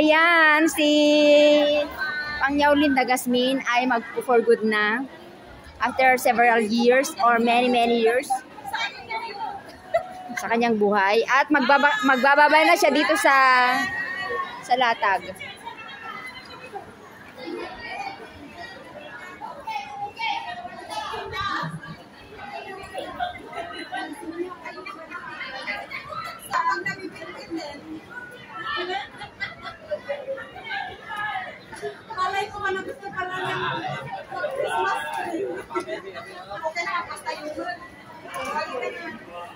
ayan, si Pangyaw Linda Gasmin ay mag-for good na after several years or many years sa kanyang buhay. At magbababa na siya dito sa latag. Malay ko man gusto pala ng Christmas tree. Okay na basta yun.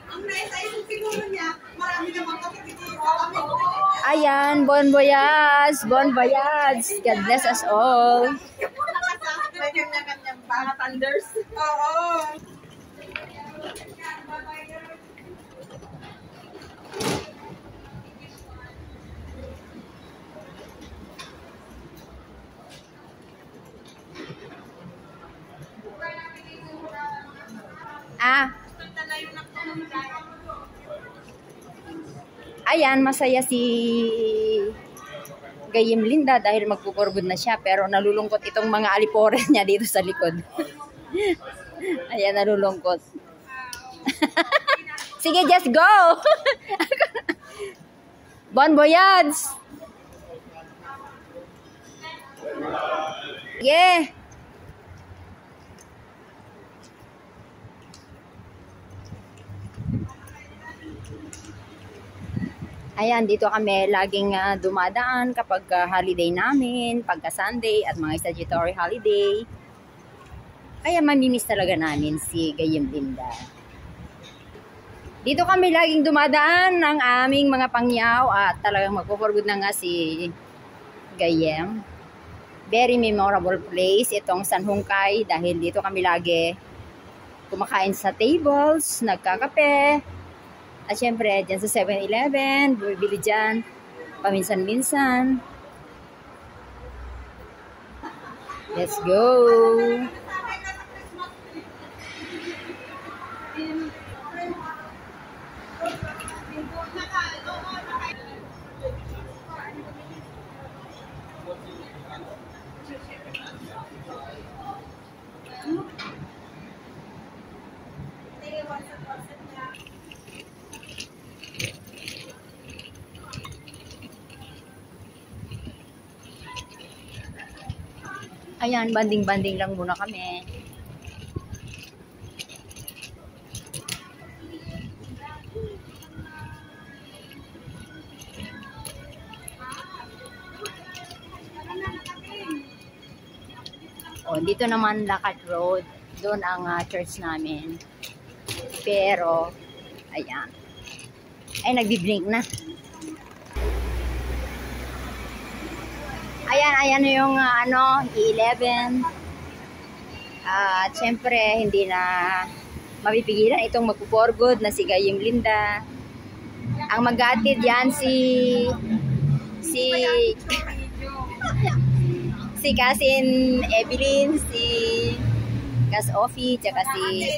Ang naisip siguro niya, marami namang kapitid sa amin. Ayan, bon voyage, bon voyage. God bless us all. May kanya-kanyang mga thunders. Oo. Ayan, masaya si Gayem Linda dahil magpupurbod na siya, pero nalulungkot itong mga alipores niya dito sa likod. Ayan, nalulungkot. Sige, just go! Bon voyage! Yeah! Ayan, dito kami laging dumadaan kapag holiday namin, pagka Sunday at mga statutory holiday. Kaya mamimiss talaga namin si Gayem Linda. Dito kami laging dumadaan ng aming mga pangyaw at talagang magpo-for good na nga si Gayem. Very memorable place itong San Hungkay dahil dito kami lagi kumakain sa tables, nagkakape. At syempre, dyan sa 7-Eleven, bumibili dyan, paminsan-minsan. Let's go! Ayan, banding-banding lang muna kami. O, dito naman Lakat Road. Doon ang church namin. Pero, ayan. Ay, nagbiblink na. Ayan yung E11. At syempre, hindi na mapipigilan itong magpo-for good na si Gayem Linda. Ang mag-aatid yan si Cousin Evelyn, si Cas Offie, tsaka si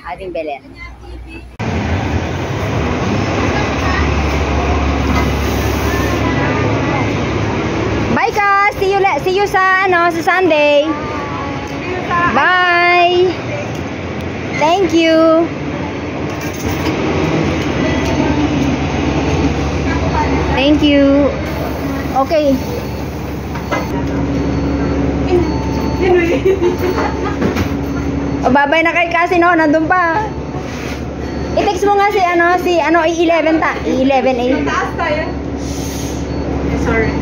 Ading Belen. Bye ka, see you sa Sunday. Bye. Thank you. Thank you. Okay. O, babay na kay kasi no, nandun pa. I-text mo nga si E11 ta. E11A. Taas tayo. Sorry.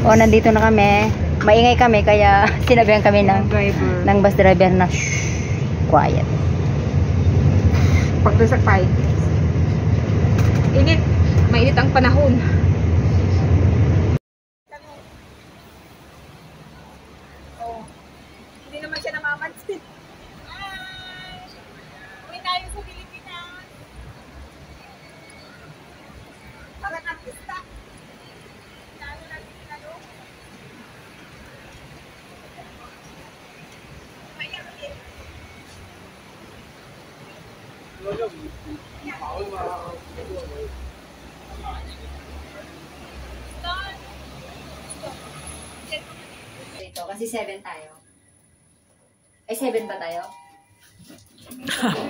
O, nandito na kami. Maingay kami kaya sinabihan kami ng bus driver na quiet. Pagdasakpay. Init. Mainit ang panahon. Oh. Hindi naman siya namamansin. Uwi tayo sa Pilipinas. Parang artista. Lalo natin pinalo. Ito, kasi 7 tayo. Ay, 7 ba tayo? 4.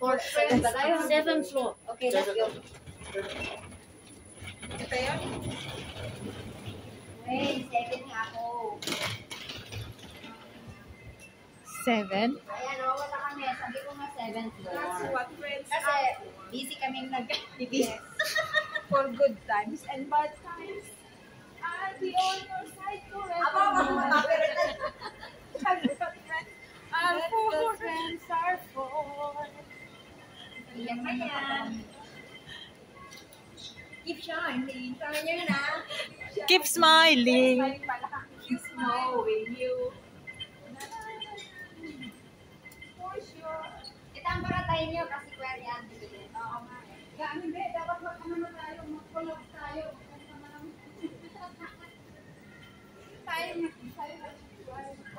4. 7 ba tayo? 7 floor. Okay, let's go. Ito yun? Wait, 7 nga ako. 7? Ayan, o, wala kami. Sabi ko nga 7th floor. That's what friends Kasi, are busy kaming Yes. For good times and bad times. I'll be on your side forever. That's what friends are for. Iyan na yan. Keep shining. Sabi niya na. Keep smiling. You knowing you. For sure. Ito ang paratayin niyo kasi kwari yan. Oo nga. Hindi, dapat mag-ano na tayo, mag-collab tayo. Tayo na.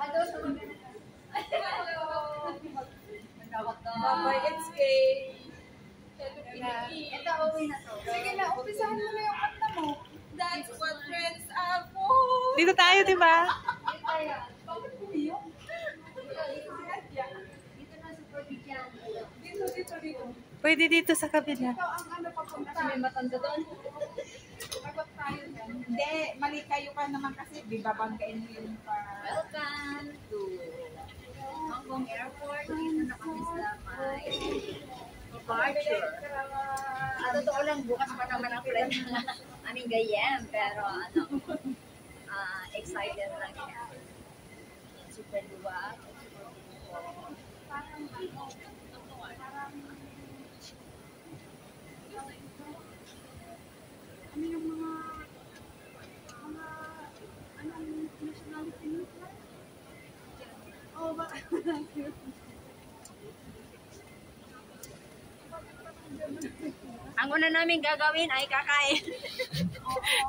Ado, sa mga Bye-bye, it's Kay. ito, uwi na to. Sige na, umpisahan mo na yung kanta mo. That's what friends are for. Dito tayo, di ba? Dito tayo. Bakit bumiyok? Dito na sa probinsya. Dito. Pwede dito sa kabila. Ito ang ano papunta. Kasi may matanda doon. Sagot tayo dyan. Hindi, mali kayo ka naman kasi. Di ba banggain mo yung pa... Welcome to Hong Kong Airport. Dito na kami sa may departure. Totoo lang, bukas pa naman ang flight na aming gayem. Pero ano, excited lang yan. Super luwag. Ano yung mga anong nationality mo? Oh, ba? Ang una namin gagawin ay kakain.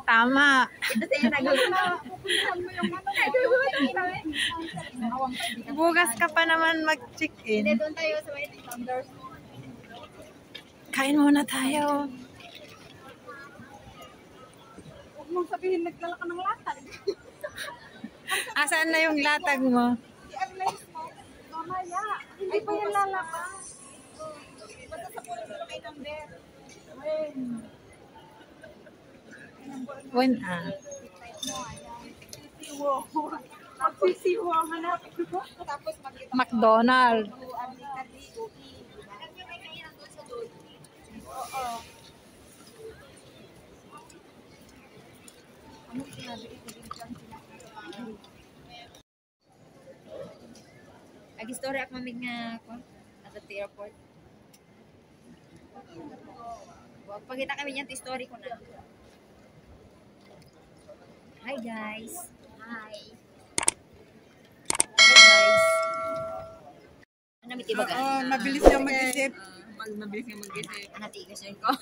Tama. Kasi yung nagawin. Pupuntahan mo yung ano. Bukas ka pa naman mag-check-in. Hindi, doon tayo sa White Thunders. Kain muna tayo. Huwag mong sabihin nagdala ka ng latag. Asaan na yung latag mo? I-realize mo, mamaya. Hindi pa yan lalabas. Basta sa puno mo kay number. When, Magsisiwo ang hanap ko. Tapos magkita McDonald. ko. Oo. Ano sinabi ito din dyan? Ag-story ako mamig nga ako at the airport. Wag pagkita kami niyan, story ko na. Hi guys. Hi. Hi guys. Ano mitibagan? Mabilis yung mag-isip. Matigas yun ko.